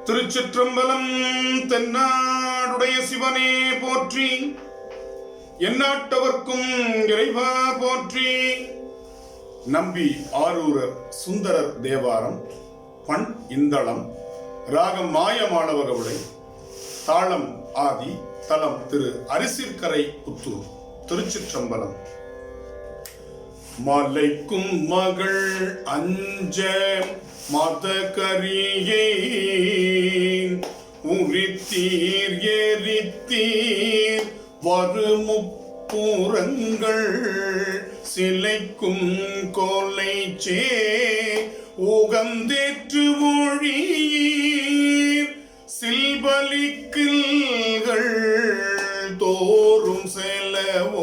திருச்சிற்றம்பலம். தென்னாடுடைய சிவனே போற்றி, எந்நாட்டவர்க்கும் இறைவா போற்றி. நம்பி ஆரூரர் சுந்தரர் தேவாரம். பண் இந்தளம், ராகம் மாயமாளவகவுளை, தாளம் ஆதி, தலம் திரு அரிசிற்கரை புத்தூர். திருச்சிற்றம்பலம். மலைக்கும் மகள் அஞ்ச மதகரியை உரித்தீர் எரித்தீர் வருமுப்புறங்கள் சிலைக்கும் கோலைச்சே உகந்தேற்று மொழியீர் சில்பலிக்கில்கள் தோறும் செல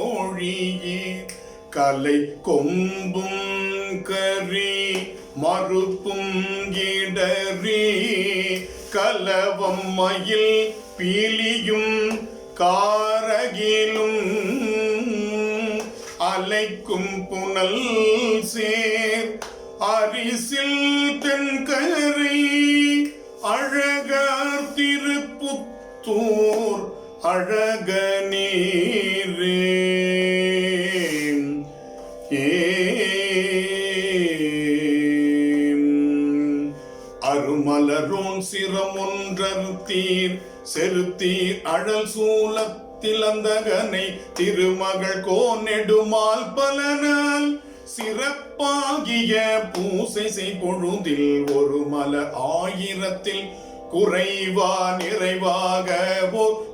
ஒழியீர் கலை கொம்பும் கரி மறுப்பும் இடறி கலவம் மயில் பீலியும் காரகிலும் அலைக்கும் புனல் சேர் அரிசில் தென்கரை அழகர் திருப்புத்தூர் அழக நீரே. அருமலரோன் சிரமொன்றீர் செருத்தீர் அழல் சூலத்தில் அந்தகனை திருமகள் கோனெடுமால் பலனால் சிறப்பாகிய பூசை செய்பொழுதில் ஒரு மல ஆயிரத்தில் குறைவா நிறைவாக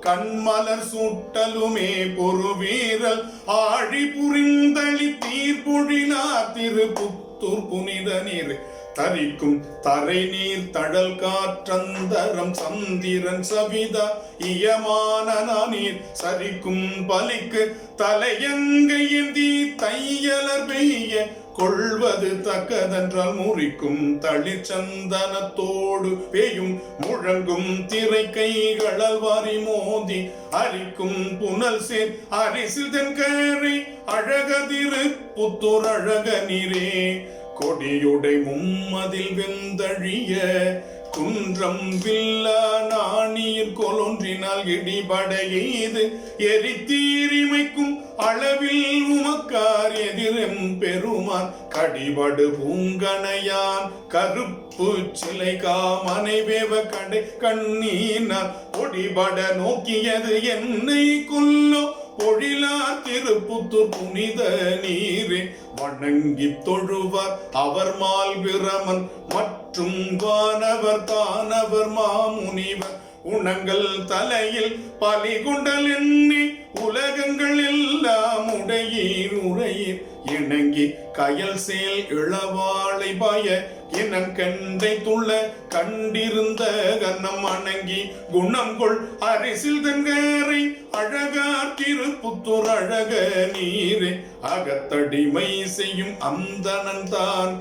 கண்மலர் சூட்டலுமே பொறு வீரல் ஆழி புரிந்தளி தீர்பொழிலா திருப்புத்தூர் புனித நீர் தரிக்கும் தரை நீர் தழல் காற்றந்தரம் சந்திரன் சவிதா இயமான நீர் சரிக்கும் பலிக்கு தலையங்கையந்தி தையலர் பெய்ய கொள்வது தக்கதென்றால் முறிக்கும் தளிர்ச்சந்தனத்தோடு பெய்யும் முழங்கும் திரை கைகளல் வாரி மோதி அரிக்கும் புனல் சேர் அரிசில் தென்கரை அழகதிரு புத்தூர் அழக நீரே. கொடியுடை மும்மதில் வெந்தழிய குன்றம் வில்லா நாணீர் கொலொன்றினால் இடிபடையீது எரித்தீரிமைக்கும் அளவில் உமக்கார் எதிரும் பெருமான் கடிபடு பூங்கனையான் கருப்பு சிலை காமனை வேவ கடை கண்ணீனார் பொடிபட நோக்கியது என்னை கொல்லோ பொழிலா திருப்புத்தூர் புனித நீரே. வணங்கி தொழுவார் அவர் மால் பிரமன் மற்றும் வானவர் தானவர் மாமுனிவர் உணங்கள் தலையில் பலிகுண்டல் எண்ணி உலகங்கள் எல்லாம் உடையீர் உரையீர் இணங்கி கயல் சேல் இளவாளை பய இனங்கண்டை துள்ள கண்டிருந்த கண்ணம் அணங்கி குணம் கொள் அரிசில் தென்கரை அழகார் திருப்புத்தூர் அழக நீரே. அகத்தடிமை செய்யும் அந்தணன் தான்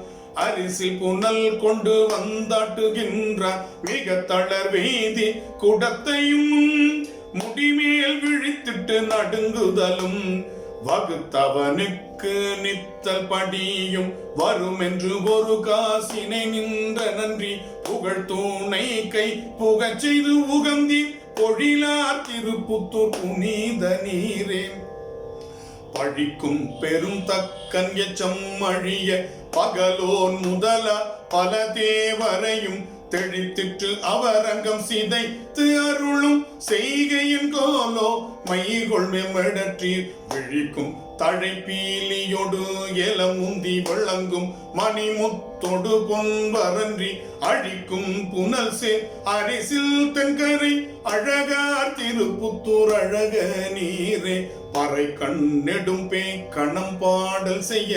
அரிசில் புனல் கொண்டு வந்தாட்டுகின்றார் மிக தளர் வீதி குடத்தையும் முடிமேல் விழித்திட்டு நடுங்குதலும் வகுத்தவனுக்கு நித்தல் படியும் வரும் என்று ஒரு காசினை நின்ற நன்றி புகழ் தூணை கை புகச் செய்து உகந்தி பொழிலார் திருப்புத்தூர் புனித நீரே. பழிக்கும் பெரும் தக்கன் எச்சம் அழிய பகலோன் முதலா பல தேவரையும் தெளித்திட்டு அவரங்கம் சிதைத்து அருளும் செய்கையின் கோலோ மைகொள் மெமடற்றீர் விழிக்கும் தழை பீலியொடு எலமுந்தி விளங்கும் மணிமுத்தொடு பொன்வரன்றி அழிக்கும் புனல் சேர் அரிசில் தென்கரை அழகார் திருப்புத்தூர் அழக நீரே. பறை கண்ணெடும் பே கணம் பாடல் செய்ய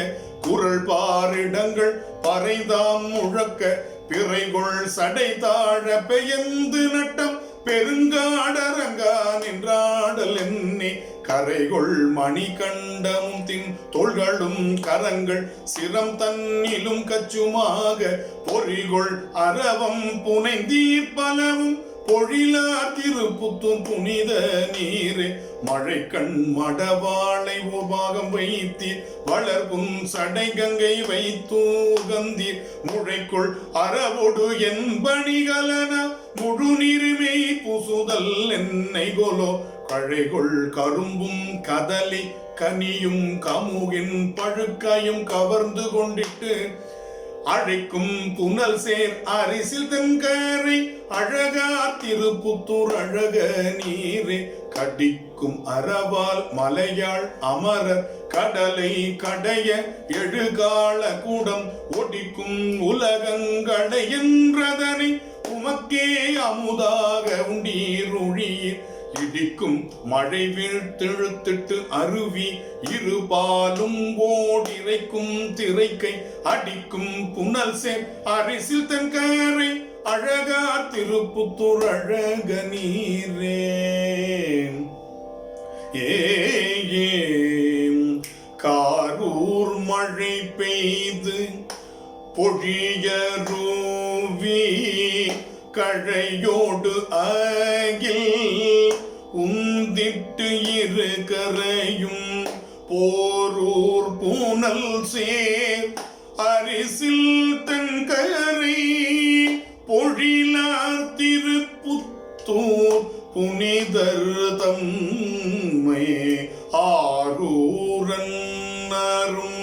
குரல் பாரிடங்கள் பறைதாம் முழக்க பிறைகொள் சடை தாழ பெயர்ந்து நட்டம் பெருங்காடரங்கா நின்றாடல் என்னே. கரைகொள் மணி கண்டமும் தின் தோள்களும் கரங்கள் சிரம் தன்னிலும் கச்சுமாக பொறிகொள் அரவம் புனைந்தீர் பலவும் பொழிலார் திருப்புத்தூர் புனித நீரே. மழை கண் மடவாளை உபாகம் வைத்தீர் வளர்வும் சடை கங்கை வைத்தூகந்தீர் முழைக்குள் அறவோடு என்பணிகலன முழு நீருமை புசுதல் என்னை கொலோ கழைகொள் கரும்பும் கதலி கனியும் கமுகின் பழுக்கையும் கவர்ந்து கொண்டிட்டு அழைக்கும் புனல் சேர் அரிசில் தென்கரை அழகா திருப்புத்தூர் அழக நீரே கடிக்கும் அறவால் மலையாள் அமரர் கடலை கடைய எழுகால கூடம் ஒடிக்கும் உலகங்களை என்றதனை உமக்கே அமுதாக உண்டீருழீர் இடிக்கும் மழை வீழ்த்தெழுத்திட்டு அருவி இருபாலும் ஓடிரைக்கும் திரைக்கை அடிக்கும் புனல் சேர் அரிசில் தென்கரை அழகா திருப்புத்தூர் அழக நீரே காரூர் மழை பெய்து பொழியருவி கழையோடு அகில் உந்திட்டு இரு கரையும் போரூர் பூனல் சேர் அரிசில் தென்கரை பொழிலார் திருப்புத்தூர் புனிதர் தம்மை ஆரூரன்னரும்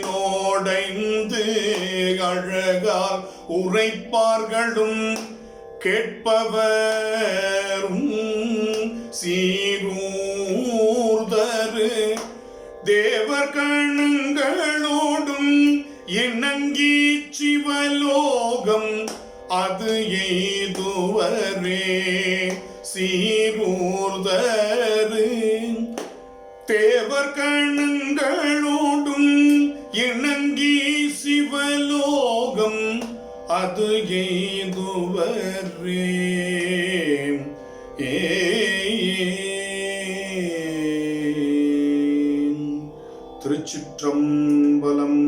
தமிழைந்தீனோடைந்து அழகால் உரைப்பார்களும் கேட்பவரும் சீரூர்தரு தேவர் கண்களோடும் இணங்கி சிவலோகம் அது எய்துவரே சீரூர்தரு தேவர் கண்களோடும் இணங்கி சிவலோகம் அது எய்துவரே திருச்சிற்றம்பலம்.